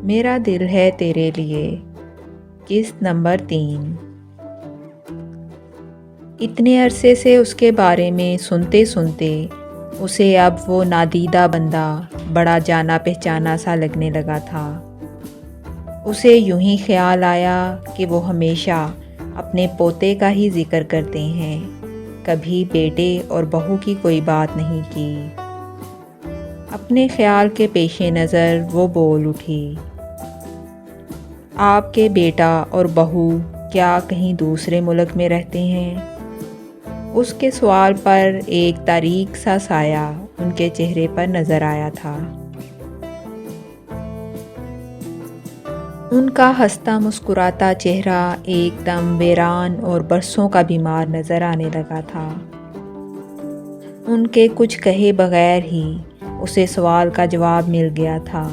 میرا دل ہے تیرے لیے قسط نمبر 3۔ اتنے عرصے سے اس کے بارے میں سنتے سنتے اسے اب وہ نادیدہ بندہ بڑا جانا پہچانا سا لگنے لگا تھا۔ اسے یوں ہی خیال آیا کہ وہ ہمیشہ اپنے پوتے کا ہی ذکر کرتے ہیں، کبھی بیٹے اور بہو کی کوئی بات نہیں کی۔ اپنے خیال کے پیش نظر وہ بول اٹھی، آپ کے بیٹا اور بہو کیا کہیں دوسرے ملک میں رہتے ہیں؟ اس کے سوال پر ایک تاریک سا سایہ ان کے چہرے پر نظر آیا تھا۔ ان کا ہنستا مسکراتا چہرہ ایک دم ویران اور برسوں کا بیمار نظر آنے لگا تھا۔ ان کے کچھ کہے بغیر ہی اسے سوال کا جواب مل گیا تھا،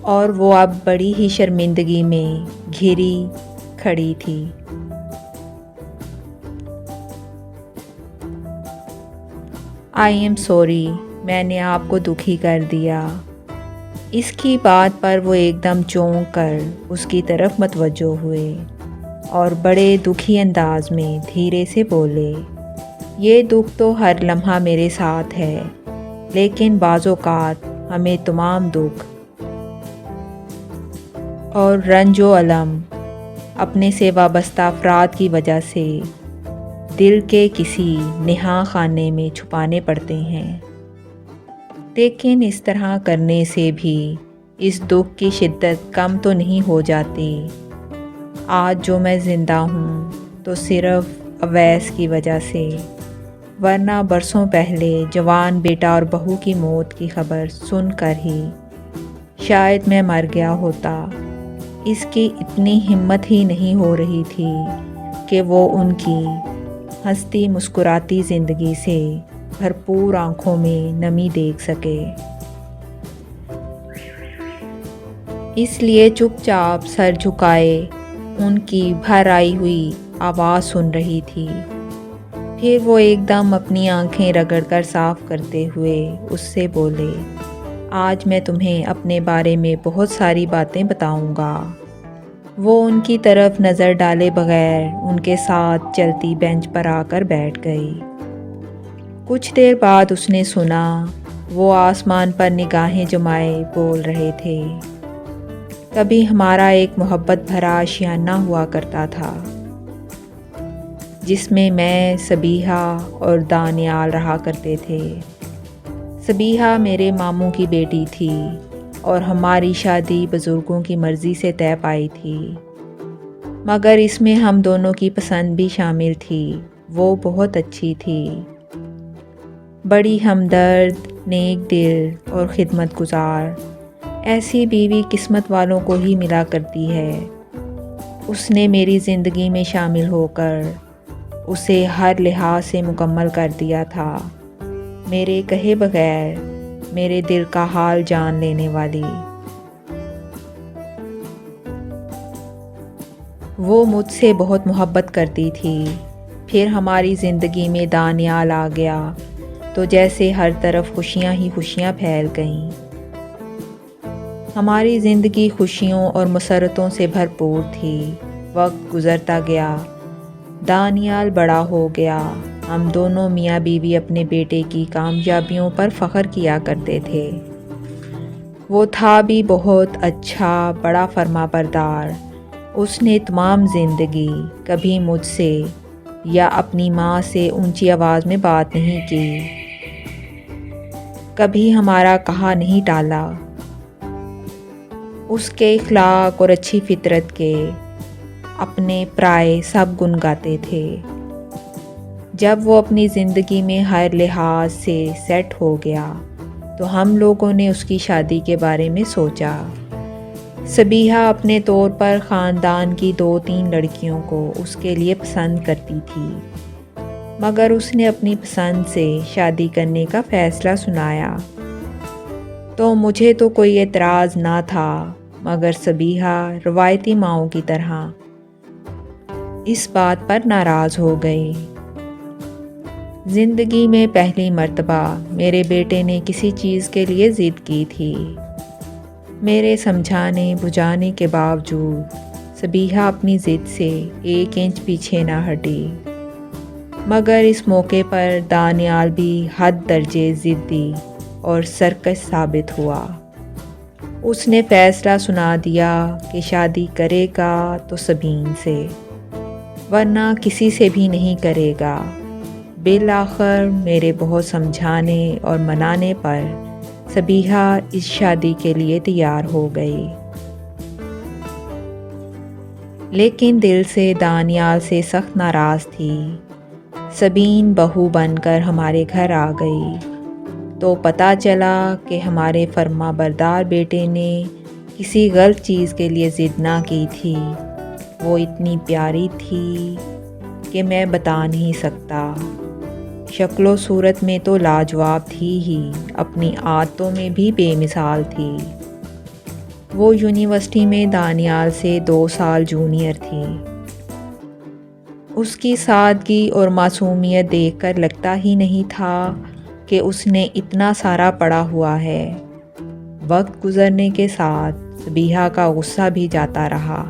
اور وہ اب بڑی ہی شرمندگی میں گھری کھڑی تھی۔ آئی ایم سوری، میں نے آپ کو دکھی کر دیا۔ اس کی بات پر وہ ایک دم چونک کر اس کی طرف متوجہ ہوئے اور بڑے دکھی انداز میں دھیرے سے بولے، یہ دکھ تو ہر لمحہ میرے ساتھ ہے، لیکن بعض اوقات ہمیں تمام دکھ اور رنج و الم اپنے سے وابستہ افراد کی وجہ سے دل کے کسی نہاں خانے میں چھپانے پڑتے ہیں، لیکن اس طرح کرنے سے بھی اس دکھ کی شدت کم تو نہیں ہو جاتی۔ آج جو میں زندہ ہوں تو صرف اویس کی وجہ سے، ورنہ برسوں پہلے جوان بیٹا اور بہو کی موت کی خبر سن کر ہی شاید میں مر گیا ہوتا۔ اس کی اتنی ہمت ہی نہیں ہو رہی تھی کہ وہ ان کی ہنستی مسکراتی زندگی سے بھرپور آنکھوں میں نمی دیکھ سکے۔ اس لیے چپ چاپ سر جھکائے ان کی بھر آئی ہوئی آواز سن رہی تھی۔ پھر وہ ایک دم اپنی آنکھیں رگڑ کر صاف کرتے ہوئے اس سے بولے، آج میں تمہیں اپنے بارے میں بہت ساری باتیں بتاؤں گا۔ وہ ان کی طرف نظر ڈالے بغیر ان کے ساتھ چلتی بینچ پر آ کر بیٹھ گئی۔ کچھ دیر بعد اس نے سنا وہ آسمان پر نگاہیں جمائے بول رہے تھے، کبھی ہمارا ایک محبت بھرا آشیانہ ہوا کرتا تھا، جس میں میں، سبیحہ اور دانیال رہا کرتے تھے۔ سبیحہ میرے ماموں کی بیٹی تھی اور ہماری شادی بزرگوں کی مرضی سے طے پائی تھی، مگر اس میں ہم دونوں کی پسند بھی شامل تھی۔ وہ بہت اچھی تھی، بڑی ہمدرد، نیک دل اور خدمت گزار۔ ایسی بیوی قسمت والوں کو ہی ملا کرتی ہے۔ اس نے میری زندگی میں شامل ہو کر اسے ہر لحاظ سے مکمل کر دیا تھا، میرے کہے بغیر میرے دل کا حال جان لینے والی۔ وہ مجھ سے بہت محبت کرتی تھی۔ پھر ہماری زندگی میں دانیال آ گیا تو جیسے ہر طرف خوشیاں ہی خوشیاں پھیل گئیں۔ ہماری زندگی خوشیوں اور مسرتوں سے بھرپور تھی۔ وقت گزرتا گیا، دانیال بڑا ہو گیا۔ ہم دونوں میاں بیوی اپنے بیٹے کی کامیابیوں پر فخر کیا کرتے تھے۔ وہ تھا بھی بہت اچھا، بڑا فرما بردار۔ اس نے تمام زندگی کبھی مجھ سے یا اپنی ماں سے اونچی آواز میں بات نہیں کی، کبھی ہمارا کہا نہیں ٹالا۔ اس کے اخلاق اور اچھی فطرت کے اپنے پرائے سب گن گاتے تھے۔ جب وہ اپنی زندگی میں ہر لحاظ سے سیٹ ہو گیا تو ہم لوگوں نے اس کی شادی کے بارے میں سوچا۔ سبیحہ اپنے طور پر خاندان کی 2-3 لڑکیوں کو اس کے لیے پسند کرتی تھی، مگر اس نے اپنی پسند سے شادی کرنے کا فیصلہ سنایا تو مجھے تو کوئی اعتراض نہ تھا، مگر سبیحہ روایتی ماؤں کی طرح اس بات پر ناراض ہو گئی۔ زندگی میں پہلی مرتبہ میرے بیٹے نے کسی چیز کے لیے ضد کی تھی۔ میرے سمجھانے بجھانے کے باوجود صبیحہ اپنی ضد سے 1 انچ پیچھے نہ ہٹی، مگر اس موقع پر دانیال بھی حد درجے ضدی اور سرکش ثابت ہوا۔ اس نے فیصلہ سنا دیا کہ شادی کرے گا تو صبین سے، ورنہ کسی سے بھی نہیں کرے گا۔ بالآخر میرے بہت سمجھانے اور منانے پر صبیحہ اس شادی کے لیے تیار ہو گئی، لیکن دل سے دانیال سے سخت ناراض تھی۔ صبین بہو بن کر ہمارے گھر آ گئی تو پتہ چلا کہ ہمارے فرما بردار بیٹے نے کسی غلط چیز کے لیے ضد نہ کی تھی۔ وہ اتنی پیاری تھی کہ میں بتا نہیں سکتا۔ شکل و صورت میں تو لاجواب تھی ہی، اپنی عادتوں میں بھی بے مثال تھی۔ وہ یونیورسٹی میں دانیال سے 2 سال جونیئر تھی۔ اس کی سادگی اور معصومیت دیکھ کر لگتا ہی نہیں تھا کہ اس نے اتنا سارا پڑھا ہوا ہے۔ وقت گزرنے کے ساتھ صبیحہ کا غصہ بھی جاتا رہا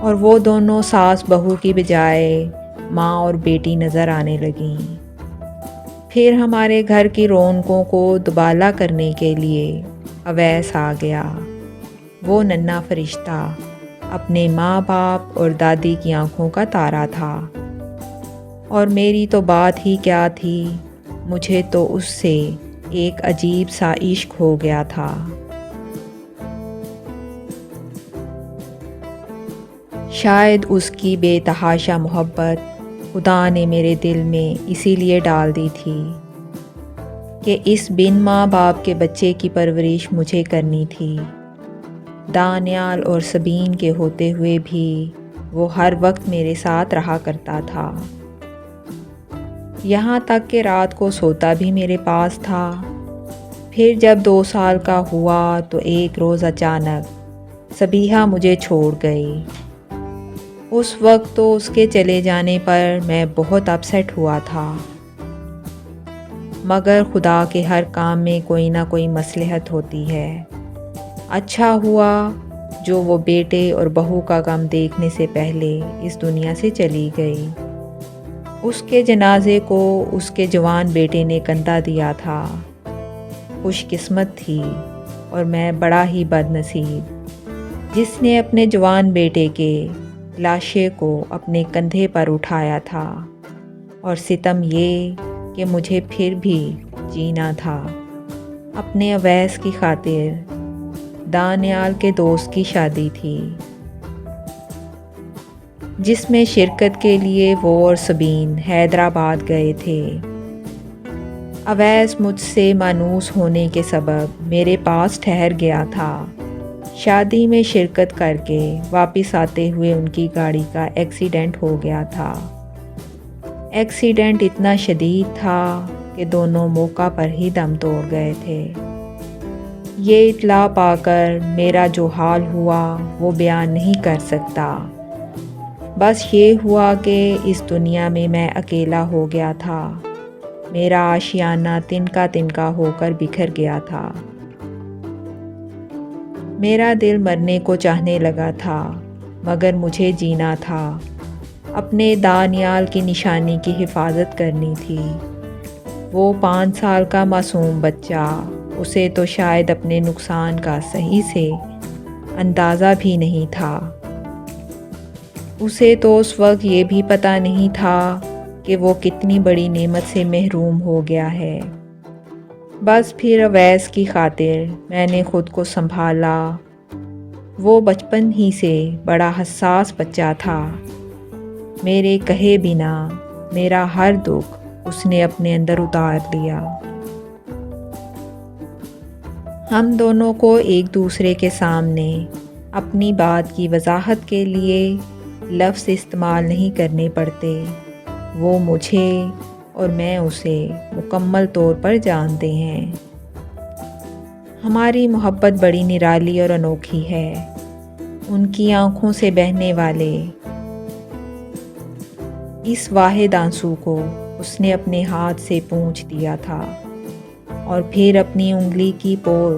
اور وہ دونوں ساس بہو کی بجائے ماں اور بیٹی نظر آنے لگیں۔ پھر ہمارے گھر کی رونقوں کو دوبالا کرنے کے لیے اویس آ گیا۔ وہ ننھا فرشتہ اپنے ماں باپ اور دادی کی آنکھوں کا تارا تھا، اور میری تو بات ہی کیا تھی، مجھے تو اس سے ایک عجیب سا عشق ہو گیا تھا۔ شاید اس کی بے تحاشا محبت خدا نے میرے دل میں اسی لیے ڈال دی تھی کہ اس بن ماں باپ کے بچے کی پرورش مجھے کرنی تھی۔ دانیال اور صبین کے ہوتے ہوئے بھی وہ ہر وقت میرے ساتھ رہا کرتا تھا، یہاں تک کہ رات کو سوتا بھی میرے پاس تھا۔ پھر جب 2 سال کا ہوا تو ایک روز اچانک صبیحہ مجھے چھوڑ گئی۔ اس وقت تو اس کے چلے جانے پر میں بہت اپسیٹ ہوا تھا، مگر خدا کے ہر کام میں کوئی نہ کوئی مصلحت ہوتی ہے۔ اچھا ہوا جو وہ بیٹے اور بہو کا غم دیکھنے سے پہلے اس دنیا سے چلی گئی۔ اس کے جنازے کو اس کے جوان بیٹے نے کندھا دیا تھا۔ خوش قسمت تھی اور میں بڑا ہی بد نصیب جس نے اپنے جوان بیٹے کے لاشے کو اپنے کندھے پر اٹھایا تھا، اور ستم یہ کہ مجھے پھر بھی جینا تھا۔ اپنے اویس کی خاطر دانیال کے دوست کی شادی تھی، جس میں شرکت کے لیے وہ اور صبین حیدرآباد گئے تھے۔ اویس مجھ سے مانوس ہونے کے سبب میرے پاس ٹھہر گیا تھا۔ شادی میں شرکت کر کے واپس آتے ہوئے ان کی گاڑی کا ایکسیڈنٹ ہو گیا تھا۔ ایکسیڈنٹ اتنا شدید تھا کہ دونوں موقع پر ہی دم توڑ گئے تھے۔ یہ اطلاع پا کر میرا جو حال ہوا وہ بیان نہیں کر سکتا۔ بس یہ ہوا کہ اس دنیا میں میں اکیلا ہو گیا تھا۔ میرا آشیانہ تنکا تنکا ہو کر بکھر گیا تھا۔ میرا دل مرنے کو چاہنے لگا تھا، مگر مجھے جینا تھا۔ اپنے دانیال کی نشانی کی حفاظت کرنی تھی۔ وہ 5 سال کا معصوم بچہ، اسے تو شاید اپنے نقصان کا صحیح سے اندازہ بھی نہیں تھا۔ اسے تو اس وقت یہ بھی پتہ نہیں تھا کہ وہ کتنی بڑی نعمت سے محروم ہو گیا ہے۔ بس پھر اویس کی خاطر میں نے خود کو سنبھالا۔ وہ بچپن ہی سے بڑا حساس بچہ تھا۔ میرے کہے بنا میرا ہر دکھ اس نے اپنے اندر اتار لیا۔ ہم دونوں کو ایک دوسرے کے سامنے اپنی بات کی وضاحت کے لیے لفظ استعمال نہیں کرنے پڑتے۔ وہ مجھے اور میں اسے مکمل طور پر جانتے ہیں۔ ہماری محبت بڑی نرالی اور انوکھی ہے۔ ان کی آنکھوں سے بہنے والے اس واحد آنسو کو اس نے اپنے ہاتھ سے پونچھ دیا تھا، اور پھر اپنی انگلی کی پور